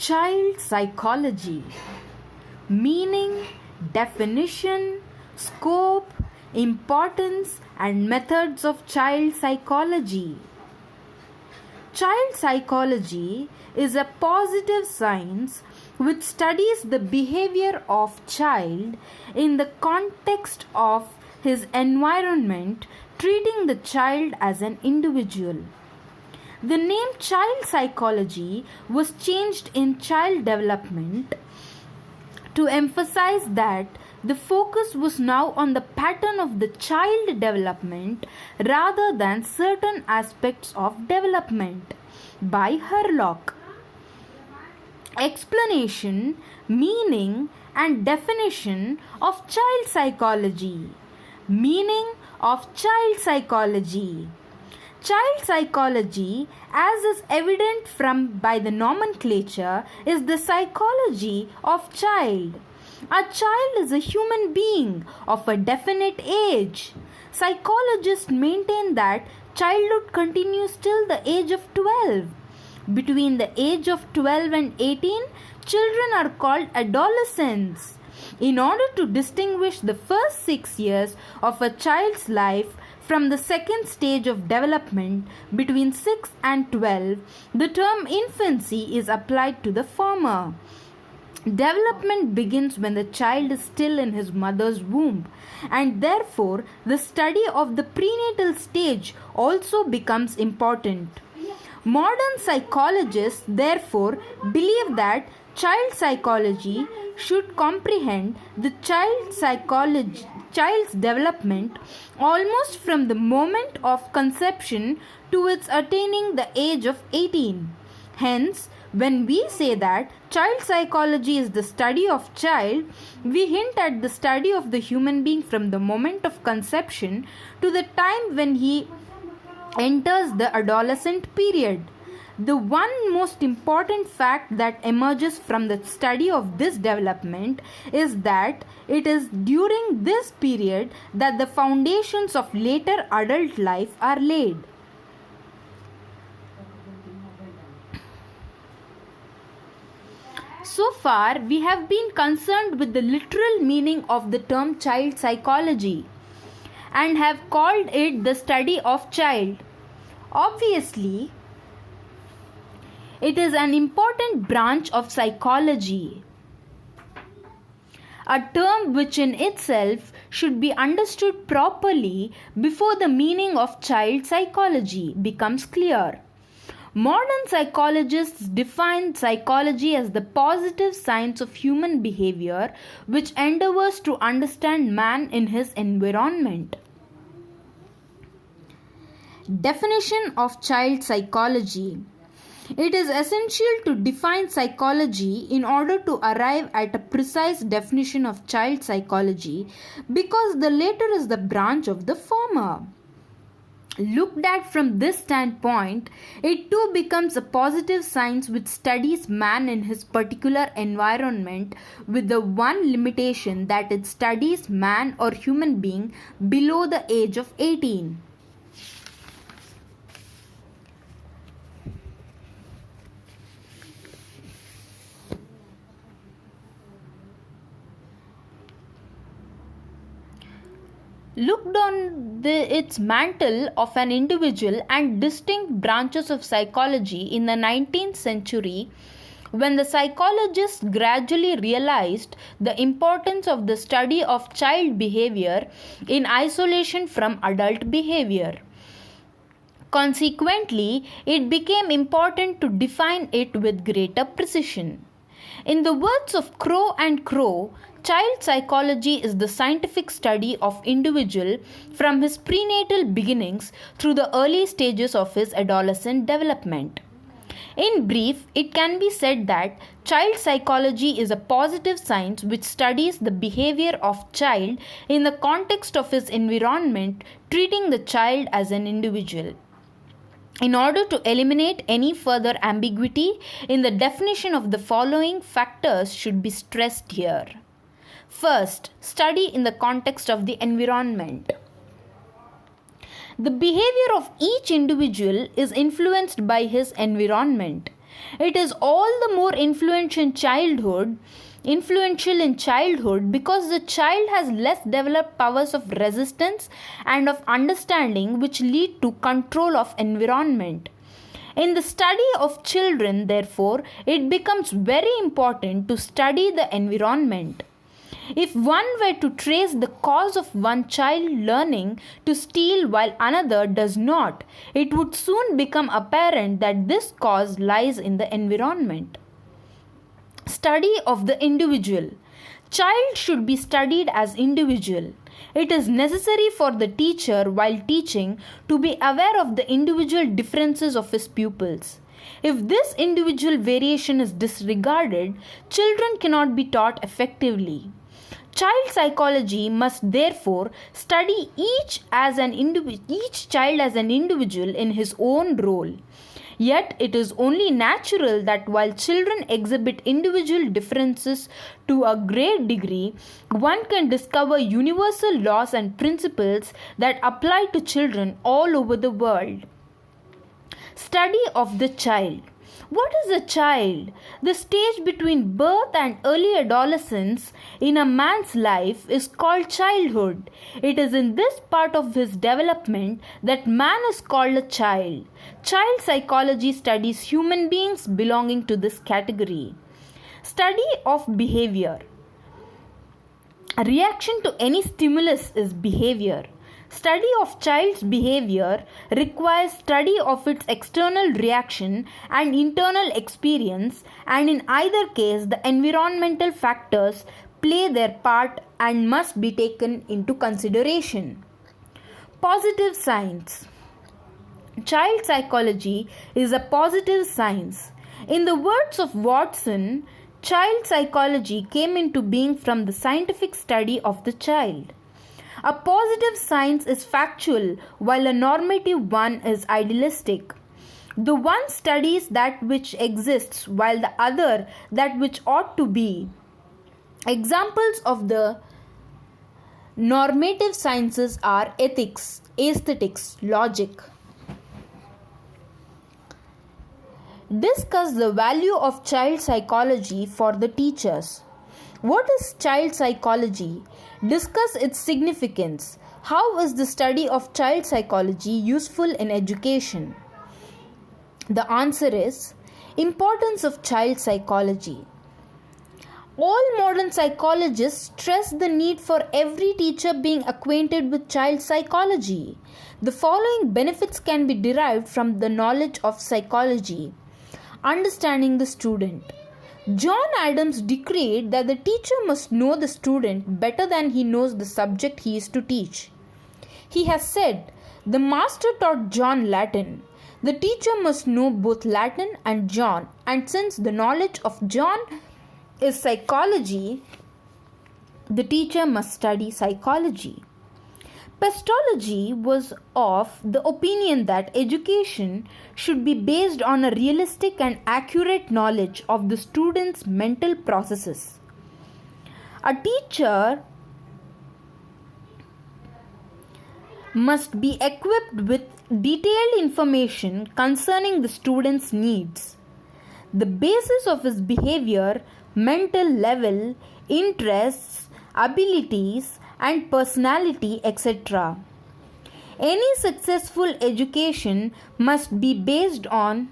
Child psychology. Meaning, definition, scope, importance, and methods of child psychology. Child psychology is a positive science which studies the behavior of child in the context of his environment, treating the child as an individual. The name child psychology was changed in child development to emphasize that the focus was now on the pattern of the child development rather than certain aspects of development. By Herlock. Explanation, meaning, and definition of child psychology. Meaning of child psychology. Child psychology, as is evident by the nomenclature, is the psychology of child. A child is a human being of a definite age. Psychologists maintain that childhood continues till the age of 12. Between the age of 12 and 18, children are called adolescents. In order to distinguish the first 6 years of a child's life from the second stage of development between 6 and 12, the term infancy is applied to the former. Development begins when the child is still in his mother's womb, and therefore the study of the prenatal stage also becomes important. Modern psychologists therefore believe that child psychology should comprehend the child's development almost from the moment of conception to its attaining the age of 18. Hence, when we say that child psychology is the study of child, we hint at the study of the human being from the moment of conception to the time when he enters the adolescent period. The one most important fact that emerges from the study of this development is that it is during this period that the foundations of later adult life are laid. So far, we have been concerned with the literal meaning of the term child psychology and have called it the study of child. Obviously, it is an important branch of psychology, a term which in itself should be understood properly before the meaning of child psychology becomes clear. Modern psychologists define psychology as the positive science of human behavior which endeavors to understand man in his environment. Definition of child psychology. It is essential to define psychology in order to arrive at a precise definition of child psychology because the latter is the branch of the former. Looked at from this standpoint, it too becomes a positive science which studies man in his particular environment with the one limitation that it studies man or human being below the age of 18. Looked on its mantle of an individual and distinct branches of psychology in the 19th century, when the psychologists gradually realized the importance of the study of child behavior in isolation from adult behavior. Consequently, it became important to define it with greater precision. In the words of Crow and Crow, child psychology is the scientific study of individual from his prenatal beginnings through the early stages of his adolescent development. In brief, it can be said that child psychology is a positive science which studies the behavior of child in the context of his environment, treating the child as an individual. In order to eliminate any further ambiguity in the definition of the following factors should be stressed here. First, study in the context of the environment. The behavior of each individual is influenced by his environment. It is all the more influential in childhood because the child has less developed powers of resistance and of understanding which lead to control of environment. In the study of children, therefore, it becomes very important to study the environment. If one were to trace the cause of one child learning to steal while another does not, it would soon become apparent that this cause lies in the environment. Study of the individual. Child should be studied as individual. It is necessary for the teacher while teaching to be aware of the individual differences of his pupils. If this individual variation is disregarded, children cannot be taught effectively. Child psychology must therefore study each child as an individual in his own role. Yet it is only natural that while children exhibit individual differences to a great degree, one can discover universal laws and principles that apply to children all over the world. Study of the child. What is a child? The stage between birth and early adolescence in a man's life is called childhood. It is in this part of his development that man is called a child. Child psychology studies human beings belonging to this category. Study of behavior. A reaction to any stimulus is behavior. Study of child's behavior requires study of its external reaction and internal experience, and in either case the environmental factors play their part and must be taken into consideration. Positive science. Child psychology is a positive science. In the words of Watson, child psychology came into being from the scientific study of the child. A positive science is factual, while a normative one is idealistic. The one studies that which exists, while the other that which ought to be. Examples of the normative sciences are ethics, aesthetics, logic. Discuss the value of child psychology for the teachers. What is child psychology? Discuss its significance. How is the study of child psychology useful in education? The answer is importance of child psychology. All modern psychologists stress the need for every teacher being acquainted with child psychology. The following benefits can be derived from the knowledge of psychology. Understanding the student. John Adams decreed that the teacher must know the student better than he knows the subject he is to teach. He has said, "The master taught John Latin. The teacher must know both Latin and John, and since the knowledge of John is psychology, the teacher must study psychology." Pestology was of the opinion that education should be based on a realistic and accurate knowledge of the student's mental processes. A teacher must be equipped with detailed information concerning the student's needs, the basis of his behavior, mental level, interests, abilities, and personality, etc. Any successful education must be based on